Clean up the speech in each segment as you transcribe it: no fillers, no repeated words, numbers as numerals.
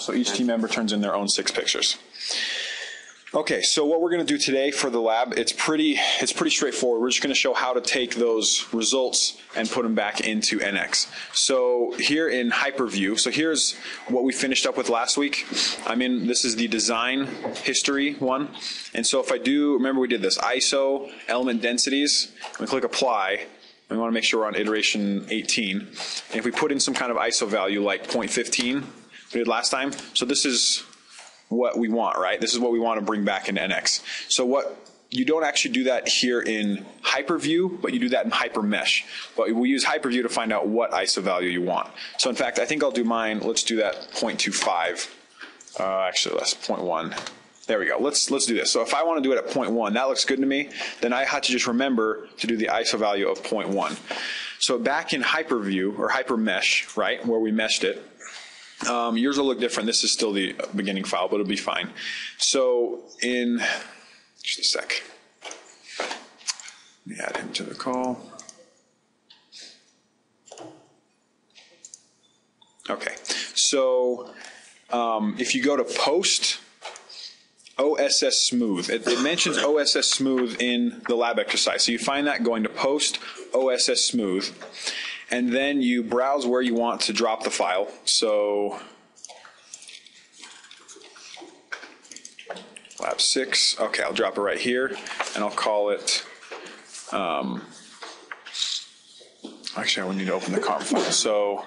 So each team member turns in their own 6 pictures. Okay, so what we're going to do today for the lab, it's pretty straightforward. We're just going to show how to take those results and put them back into NX. So here in Hyperview, so here's what we finished up with last week. This is the design history one. And so if I do, remember we did this, ISO, element densities, we click apply. We want to make sure we're on iteration 18. And if we put in some kind of ISO value like 0.15, we did last time, so this is what we want, right? This is what we want to bring back into NX. So you don't actually do that here in Hyperview, but you do that in Hypermesh. But we use Hyperview to find out what ISO value you want. So in fact, I think I'll do mine. Let's do that 0.25. Actually, that's 0.1. There we go. Let's do this. So if I want to do it at 0.1, that looks good to me. Then I had to just remember to do the ISO value of 0.1. So back in Hyperview or Hypermesh, right, where we meshed it, yours will look different. This is still the beginning file, but it'll be fine. So in just a sec, let me add him to the call. Okay, so if you go to post OSS smooth, it mentions OSS smooth in the lab exercise. So you find that going to post OSS smooth. And then you browse where you want to drop the file. So lab 6, okay, I'll drop it right here, and I'll call it, actually I would need to open the CARM file. So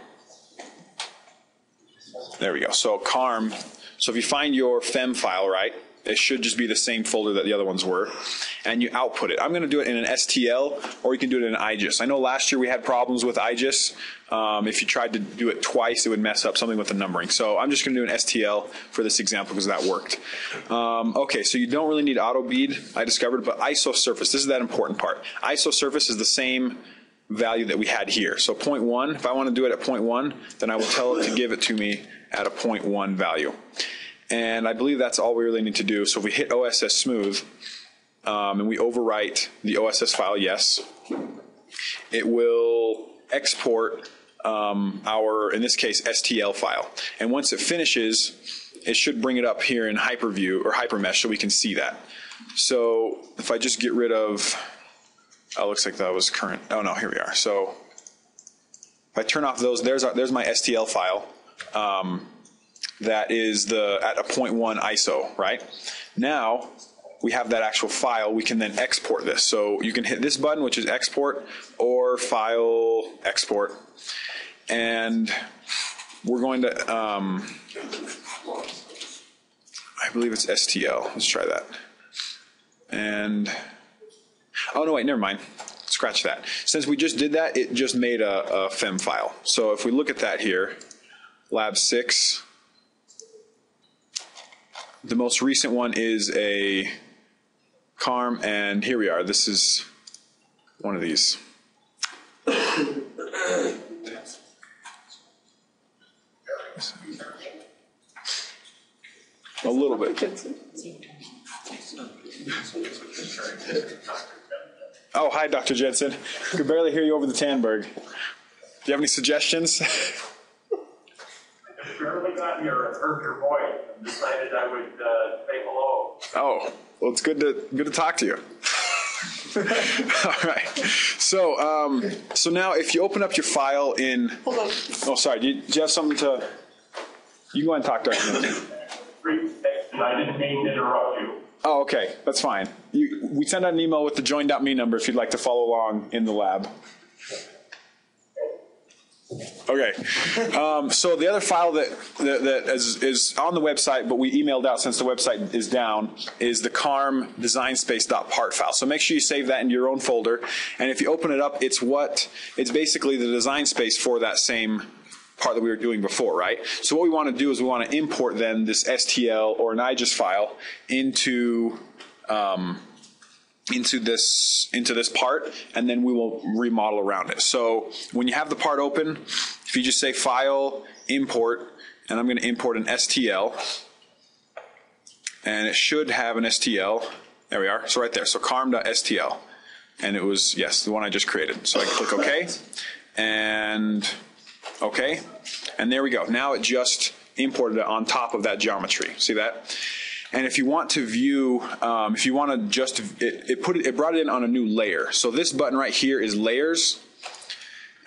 there we go. So CARM, so if you find your FEM file, right, it should just be the same folder that the other ones were, and you output it. I'm going to do it in an STL, or you can do it in an IGES. I know last year we had problems with IGES. If you tried to do it twice, it would mess up something with the numbering. So I'm just going to do an STL for this example because that worked. Okay, so you don't really need auto bead, I discovered, but ISO surface, this is that important part. ISO surface is the same value that we had here. So 0.1, if I want to do it at 0.1, then I will tell it to give it to me at a 0.1 value. And I believe that's all we really need to do. So if we hit OSS smooth and we overwrite the OSS file, yes, it will export our, in this case, STL file. And once it finishes, it should bring it up here in Hyperview or Hypermesh so we can see that. So if I just get rid of, oh, looks like that was current. Oh no, here we are. So if I turn off those, there's my STL file. That is at a 0.1 ISO, right? Now we have that actual file. We can then export this. So you can hit this button, which is export, or file export. And we're going to, I believe it's STL. Let's try that. And, oh no, wait, never mind. Scratch that. Since we just did that, it just made a FEM file. So if we look at that here, Lab 6, the most recent one is a CARM, and here we are. This is one of these. A little bit. Oh, hi, Dr. Jensen. I could barely hear you over the Tandberg. Do you have any suggestions? I barely got here and heard your voice and decided I would say hello. Oh, well, it's good to talk to you. All right. So now if you open up your file in. Hold on. Oh, sorry. Do you have something to? You can go ahead and talk to us. I didn't mean to interrupt you. Oh, okay. That's fine. We send out an email with the join.me number if you'd like to follow along in the lab. Okay. So the other file that is on the website, but we emailed out since the website is down, is the CARM designspace.part file. So make sure you save that in your own folder. And if you open it up, it's basically the design space for that same part that we were doing before, right? So what we want to do is we want to import then this STL or an IGES file into this part, and then we will remodel around it. So when you have the part open, if you just say File, Import, and I'm going to import an STL, and it should have an STL. There we are. So right there. So carm.stl, and it was, yes, the one I just created. So I click OK, and OK, and there we go. Now it just imported it on top of that geometry. See that? And if you want to view, if you want to just, it brought it in on a new layer. So this button right here is layers.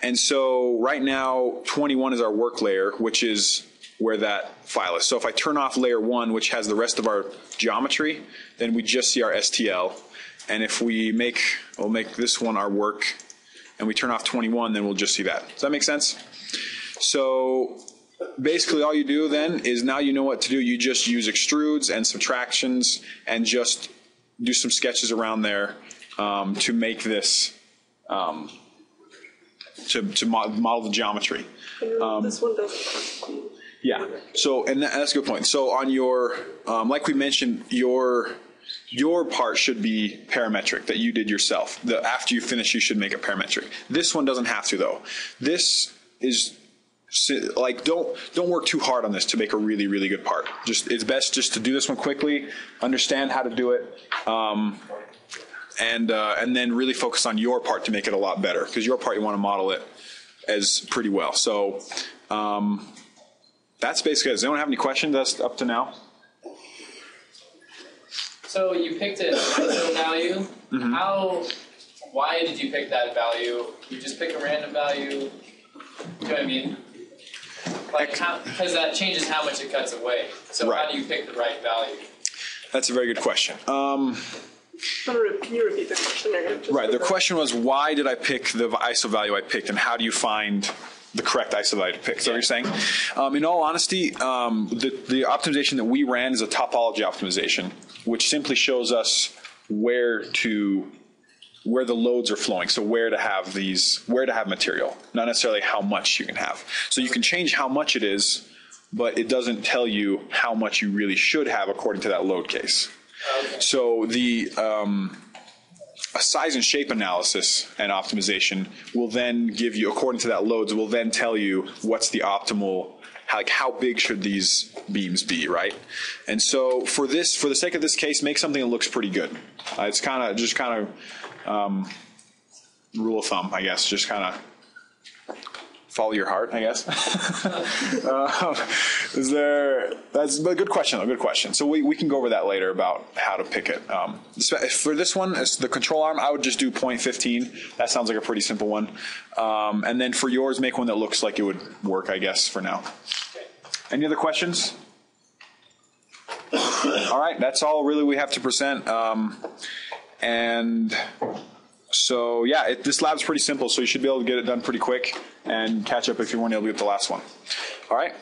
And so right now, 21 is our work layer, which is where that file is. So if I turn off layer 1, which has the rest of our geometry, then we just see our STL. And if we'll make this one our work, and we turn off 21, then we'll just see that. Does that make sense? So basically all you do then is now you know what to do. You just use extrudes and subtractions and just do some sketches around there to make this, to model the geometry. This one doesn't have to be. Yeah, so, and that's a good point. So on your, like we mentioned, your part should be parametric, that you did yourself. After you finish, you should make it parametric. This one doesn't have to, though. This is, like, don't work too hard on this to make a really, really good part. It's best just to do this one quickly, understand how to do it, and then really focus on your part to make it a lot better, because your part you want to model it as pretty well. So that's basically it. Does anyone have any questions up to now? So you picked an ISO value. Why did you pick that value? You just pick a random value? You know what I mean? Like, because that changes how much it cuts away. So right. How do you pick the right value? That's a very good question. Can you repeat the question again? Right. The question was, why did I pick the ISO value I picked, and how do you find the correct ISO value to pick? Is that what you're saying? In all honesty, the optimization that we ran is a topology optimization, which simply shows us where the loads are flowing. So where to have material, not necessarily how much you can have. So you can change how much it is, but it doesn't tell you how much you really should have according to that load case. Okay. So the a size and shape analysis and optimization will then give you, according to that loads, will then tell you what's the optimal, how big should these beams be, right? And so for the sake of this case, make something that looks pretty good. It's kind of rule of thumb, I guess. Just kind of follow your heart, I guess. That's a good question. A good question. So we can go over that later about how to pick it. For this one, it's the control arm. I would just do 0.15. That sounds like a pretty simple one. And then for yours, make one that looks like it would work, I guess, for now. Any other questions? All right, that's all really we have to present. And so, yeah, this lab's pretty simple, so you should be able to get it done pretty quick and catch up if you weren't able to get the last one. All right?